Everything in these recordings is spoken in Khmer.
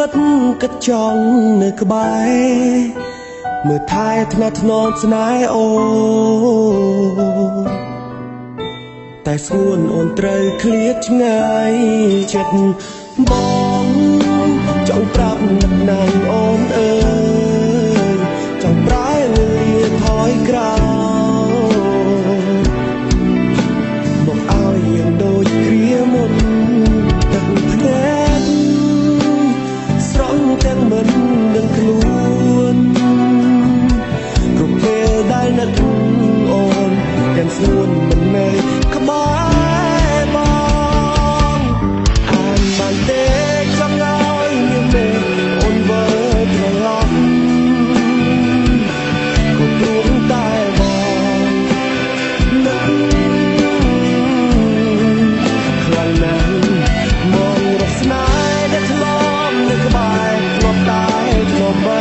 វិតគិតចង់នៅក្បែរមើលថែថ្នាក់ថ្នមស្នេហ៍អូតែស្ងួនអូនត្រូវឃ្លាតឆ្ងាយចិត្តបងចង់ប្រាប់នឹកណាំងអូនអើយចង់ប្រែលឺថយក្រោយមកឲ្យយើងដូចគ្រាមុនទឹកភ្នែកស្រង់ទាំងមិននឹងខ្លួនគ្រប់ពេលដែលនឹកអូនទាំងស្ងួនមិននៅក្បែរបងអានបានទេចង់ឲ្យមានទេអូនវិលត្រឡប់ក៏ទ្រួងតែបងនឹកខ្លាំងណាស់មករកស្នេហ៍ដែលធ្លាប់នៅក្បែរធ្លាប់តែធ្លាប់បី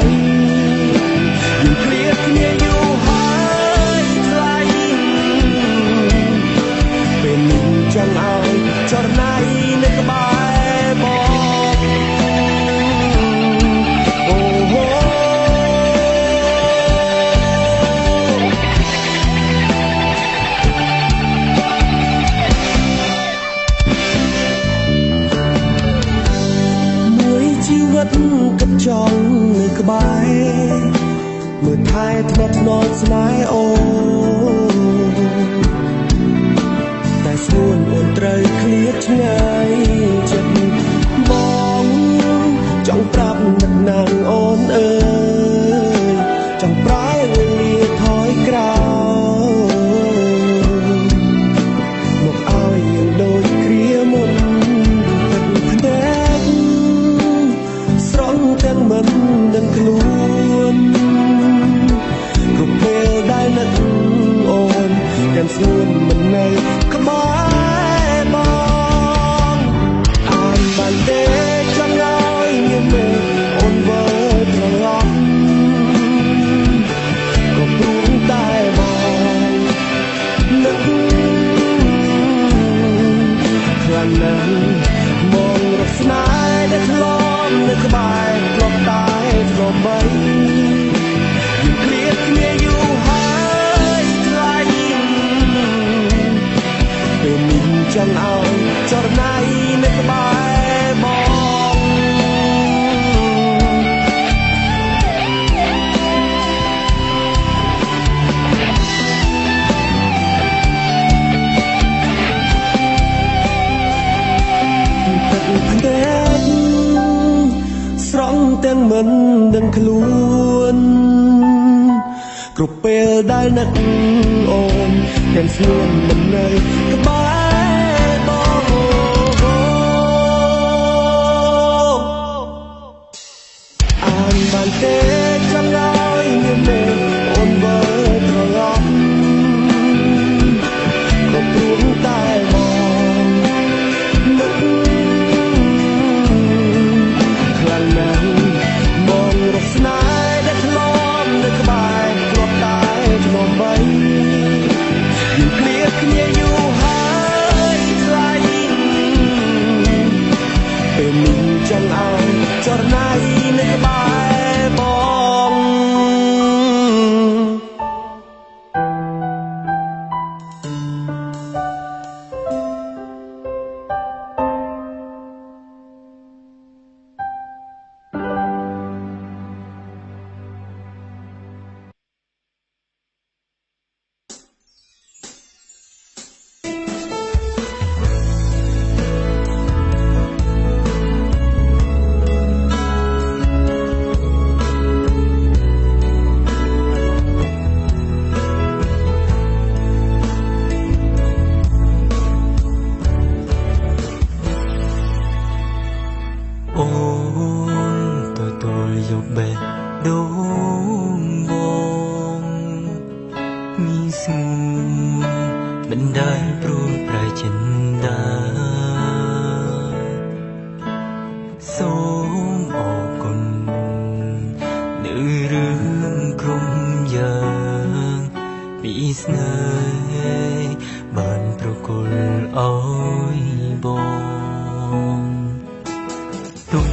យើងឃ្លាតគ្នាយូរហើយថ្លៃពេលនេះចង់ឲ្យចរណៃនៅក្បែរបងអូហូមួយជីវិតគិតចង់នៅក្បែរមើលថែថ្នាក់ថ្នមស្នេហ៍អូតែស្ងួនអូនត្រូវឃ្លាតឆ្ងាយចិត្តបងចង់ប្រាប់នឹកណាំងអូនអើយចង់ប្រែវេលាថយក្រោយមកឲ្យយើងដូចគ្រាមុនទឹកភ្នែកស្រង់ទាំងមិននឹងខ្លួនគ្រប់ពេលដែលនឹកអូនទាំងស្ងួនមិននៅក្បែរបងអានបានទេចង់ឲ្យមានទេអូនវិលត្រឡប់ក៏ព្រួងតែបងនឹកខ្លាំងណាស់មករកស្នេហ៍ដែលធ្លាប់នៅក្បែរធ្លាប់តែធ្លាប់បីយើងឃ្លាតគ្នាយូរហើយថ្លៃពេលនេះចង់ឲ្យចរណៃនៅក្បែរបងទឹកភ្នែកស្រង់ទាំងមិនដឹងខ្លួនគ្រប់ពេលដែលនឹកអូនទាំងស្ងួនមិននៅក្បែរបងអានបានទេចង់ឲ្យមានទេអូនវិលត្រឡប់ក៏ព្រួងតែបងនឹកខ្លាំងណាស់មករកស្នេហ៍ដែលធ្លាប់នៅក្បែរធ្លាប់តែធ្លាប់បីយើងឃ្លាតគ្នាយូរហើយថ្លៃពេលនេះចង់ឲ្យចរណៃនៅក្បែរបងស្នេហ៍បានប្រគល់ឲ្យបងទុំ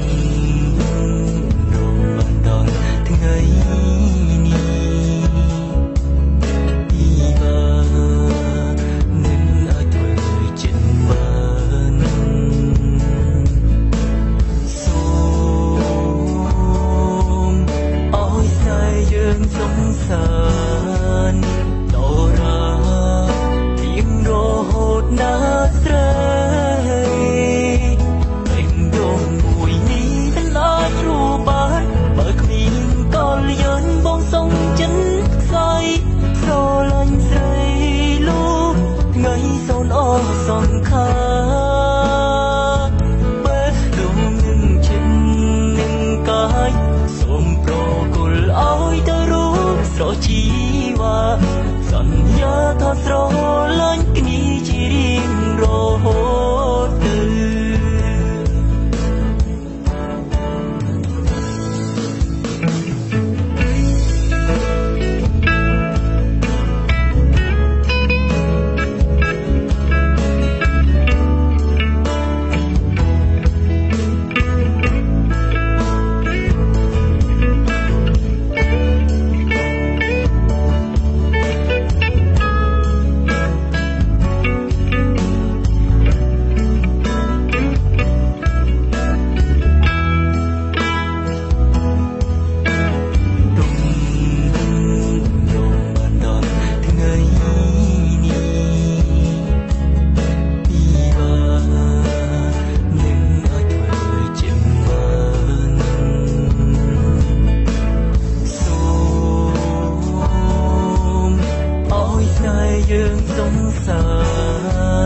តែយើងសងសា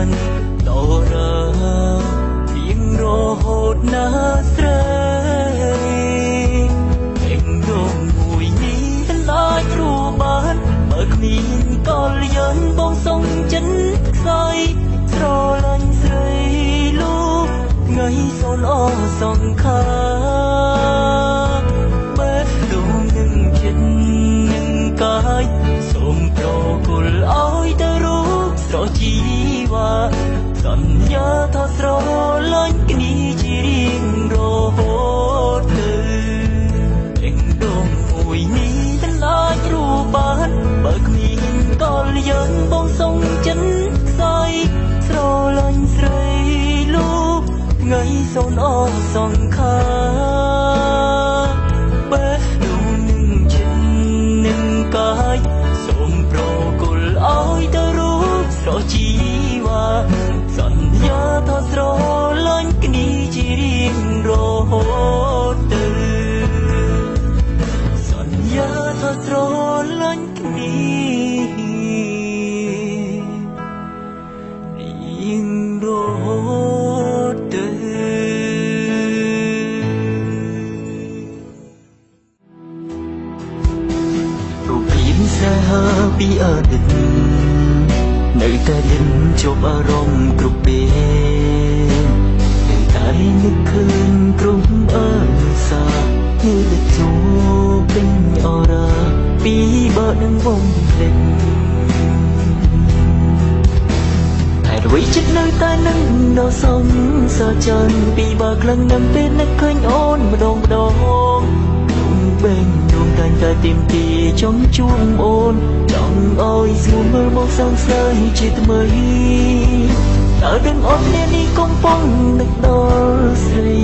នតរើទៀងរហូតណាស្រីអេងដងមួយនេះមិនអាចរួបានបើគ្មានកលយើងបងសងចិត្តខ្សោយស្រឡាញ់ស្រីលោកថ្ងៃសូនអសង្ខាបែបដងនឹងចិត្តនឹងកាយសូមប្រគល់ឲ្យទៅរូបស្រជីវ៉ាសន្យាថាស្រឡាញ់គ្នាជារៀងរហូតទៅអេងដងមួយនេះមិនអាចរួបានបើគ្មានកលយើងបងសងចិត្តខ្សោយស្រឡាញ់ស្រីលោកថ្ងៃសូនអសង្ខាបែបដងនឹងចិត្តនឹងកាយសូមប្រគល់ឲ្យទៅរូបស្រជីវ៉ាសន្យាថាស្រឡាញ់គ្នាជារៀងរហូតទៅសន្យាថាស្រឡាញ់គ្នារៀងរហូតទៅរូបភាពសាហាពីអតីតនៅតែលិនជប់អារម្មណ៍គ្រប់ពេលនៅតែនឹកឃើញក្រុមអើសាគឺតែជួបពេញអរ៉ាពីបើនឹងវងភ្លេចតែអ្វីចិត្តនៅតែនឹងដល់សងសាចានពីបើក្លិននឹងពេលនឹកឃើញអូនម្ដងក្នុងបេងដងតែងតែទៀមទាចង់ជួបអូនចង់ឲ្យស្រួលមើលមកសង្ស័យជាថ្មីតើដឹងអត់អ្នកនេះកំពុងនឹកដល់ស្រី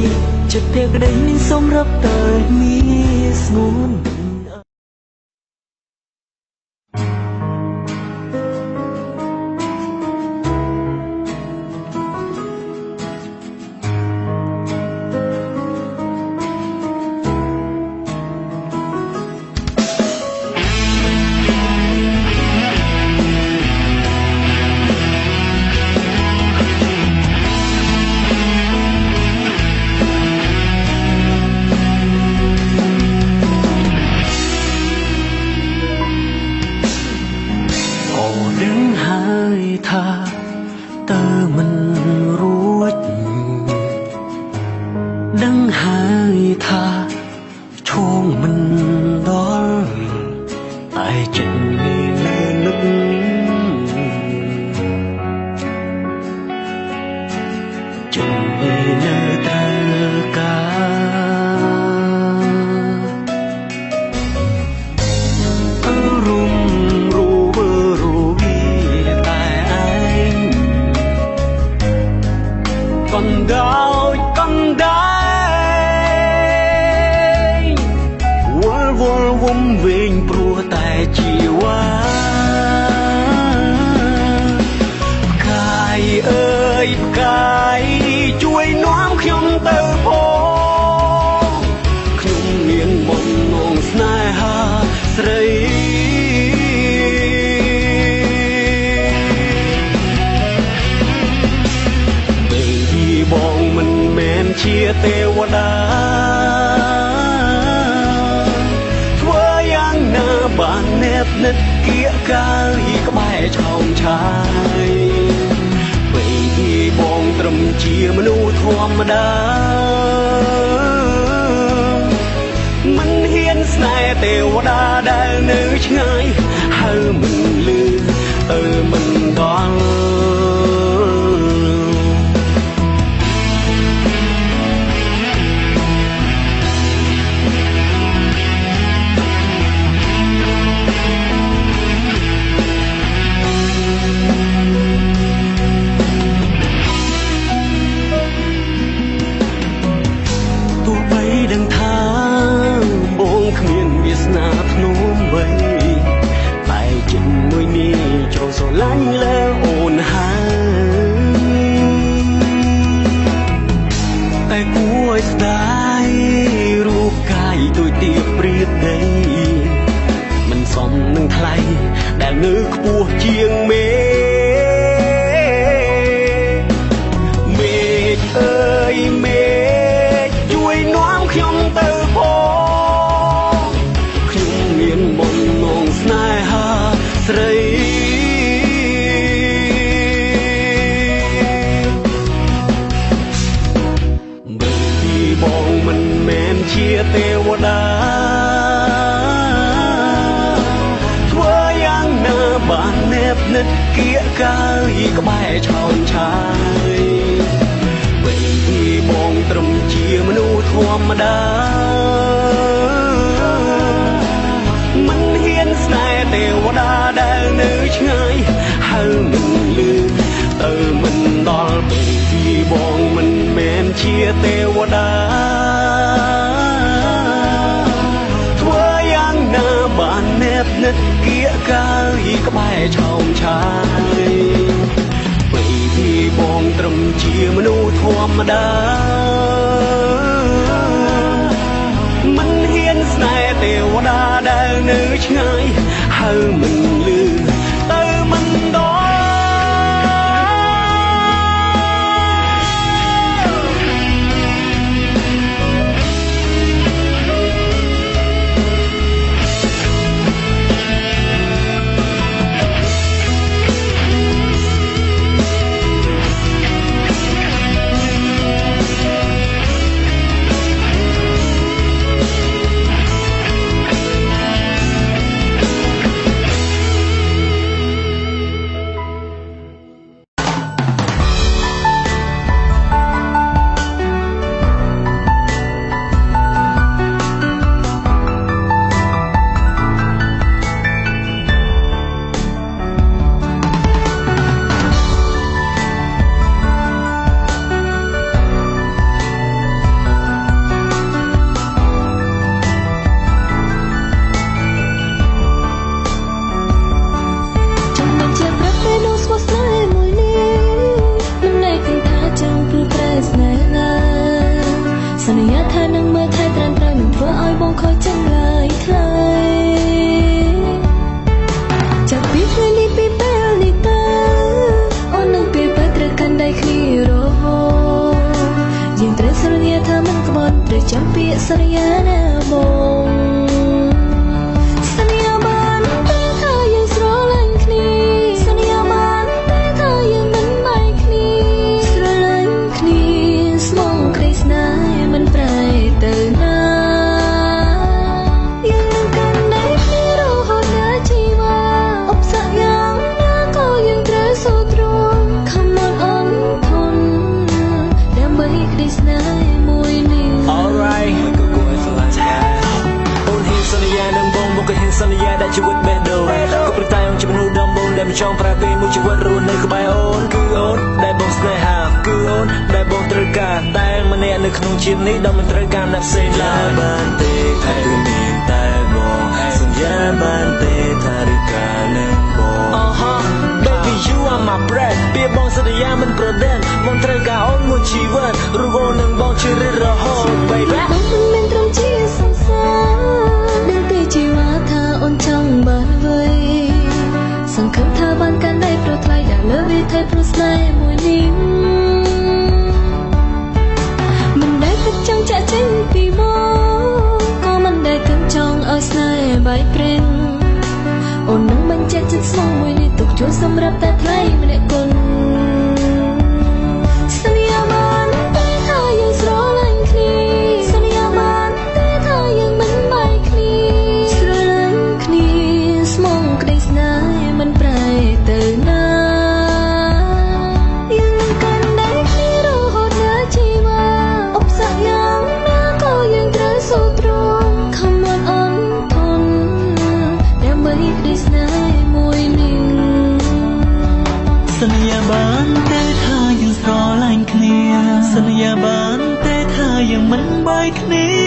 ចិត្តតែក្តីនេះសម្រាប់តែមានស្ងួនថាតើមិនរួចដឹងហើយថាឈោងមិនដល់តែចិត្តមាននឹកចិត្តមាននៅត្រូវការរុំកណ្ដាលវល់វំវិញព្រោះតែជីវ៉ាផ្កាយអើយផ្កាយជួយនាំខ្ញុំទៅផងខ្ញុំមានបំណងស្នេហាស្រីបងមិនមែនជាទេវតាធ្វើយ៉ាងណាបាននេបនិតគៀកកាយក្បែរឆោមឆាយពេលបងត្រឹមជាមនុស្សធម្មតាមិនហ៊ានស្នេហ៍ទេវតាដែលនៅឆ្ងាយហើយមិនលឺទៅមិនដល់ដឹងថាបងគ្មានវាសនាភ្នំអ្វីតែចិត្តមួយនេះចូលស្រឡាញ់លើអូនហើយតែគួរឲ្យស្ដាយរូបកាយដូចទៀបព្រាបដីមិនសមនឹងថ្លៃដែលនៅ នៅខ្ពស់ជាងមេអើយមេជួយនាំខ្ញុំទៅផងខ្ញុំមានបំណងស្នេហាស្រីបើពីបងមិនមែនជាទេវតាធ្វើយ៉ាងណាបានណែបនិតគៀកកាយក្បែរឆោនឆាយបងត្រឹមជាមនុស្សធម្មតាមិនហ៊ានស្នេហ៍ទេវតាដែលនៅឆ្ងាយហើយមិនលឺទៅមិនដល់ពេលពីបងមិនមែនជាទេវតាធ្វើយ៉ាងណាបានណែបនិតគៀកកាយក្បែរឆោមឆាយបងត្រឹមជាមនុស្សធម្មតាមិនហ៊ានស្នេហ៍ទេវតាដែលនៅឆ្ងាយហើយមិនលឺទៅមិនដល់ចាំពាក្យសន្យាណាបងសន្យាបានតែថាយើងស្រឡាញ់គ្នាសន្យាបានតែថាយើងមិនបែកគ្នាស្រឡាញ់គ្នាស្មងក្តីស្នេហ៍មិនប្រែទៅណាយើងនឹងកាន់ដៃគ្នារហូតដល់ជីវិតអបសក់យ៉ាងណាក៏យើងត្រូវស៊ូទ្រាំ Come on អន់ធន់ដើម្បីក្តីស្នេហ៍មួយនេះ Alright សន្យាដែលជីវិតបេះដូងក៏ប្រតែងជាមនុស្សដំបូងដែលមិនចង់ប្រើពេលមួយជីវិតរស់នៅក្បែរអូនគឺអូនដែលបងស្នេហាគឺអូនដែលបងត្រូវការតែម្នាក់នៅក្នុងជាតិនេះដែលមិនត្រូវការអ្នកផ្សេងឡើយបានទេតែមានតែបងសន្យាបានទេថាឬការនឹងបង Baby you are my breath ពេលបងសន្យាមិនប្រដេញបងត្រូវការអូនមួយជីវិតឬអូននឹងបងជារហូត Baby បងមិនត្រឹមជាសង្សារដែលពីជីវ៉ាថាអូនចង់បានអ្វីសង្ឃឹមថាបានកាន់ដៃប្រថ្លៃដែលលើវិថីព្រោះស្នេហ៍មួយនេះមិនដែលគិតចង់ចាក់ចេញពីមកក៏មិនដែលគិតចង់ឲ្យស្នេហ៍បែកព្រិនអូននឹងបញ្ជាក់ចិត្តស្មងមួយនេះទុកជួយសម្រាប់តែថ្លៃម្នាក់គុណសន្យាបានតែថាយើងស្រឡាញ់គ្នាសន្យាបានតែថាយើងមិនបែកគ្នាស្រឡាញ់គ្នាស្មងក្តីស្នេហ៍មិនប្រែទៅណាយើងនឹងកាន់ដៃគ្នារហូតដល់ជីវិតអបសក់យ៉ាងណាក៏យើងត្រូវស៊ូទ្រាំ Come on អន់ធន់ដើម្បីក្តីស្នេហ៍មួយនេះសន្យាបានតែថាយើងស្រឡាញ់គ្នាសន្យាបានតែថាយើងមិនបែកគ្នា